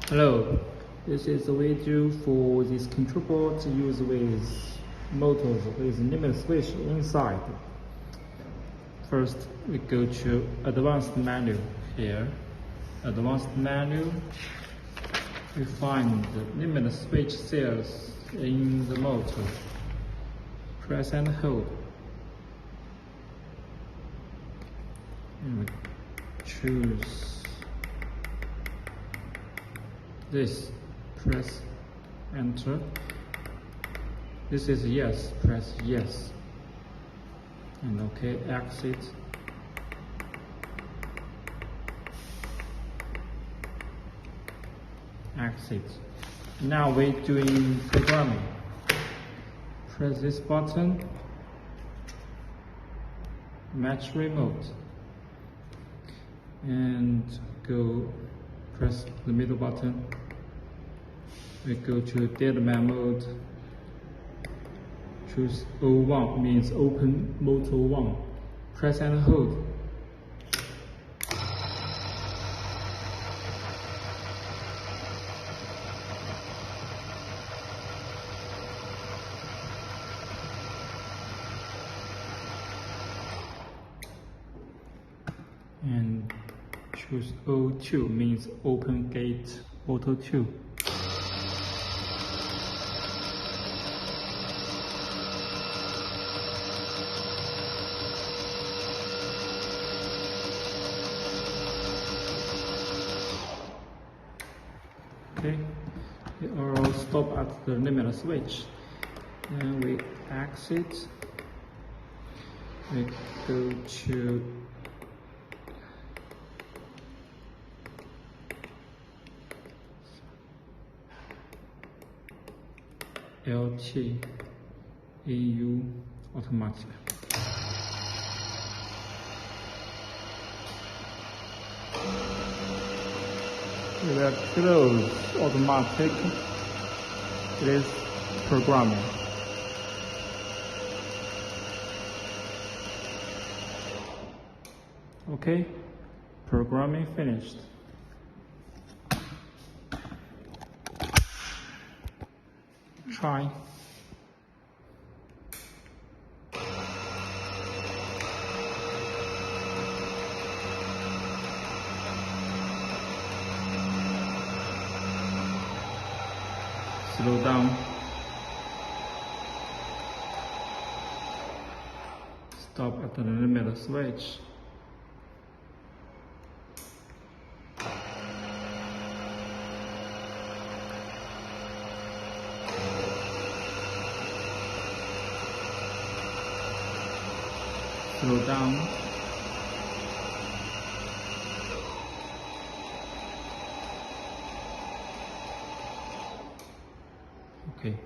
Hello, this is a video for this control board used with motors with limit switch inside. First, we go to advanced menu here. Advanced menu, we find the limit switch cells in the motor. Press and hold. And we choose this, press enter. This is yes, press yes. And OK, exit. Exit. Now we're doing programming. Press this button, match remote, and go press the middle button. We go to deadman mode. Choose O1 means open motor 1. Press and hold. And choose O2 means open gate motor 2. Okay, we all stop at the limit switch. And we exit. We go to LT AU automatic. We will close automatic. It is programming. Okay, programming finished. Try. Slow down. Stop at the limit switch. Slow down. Okay.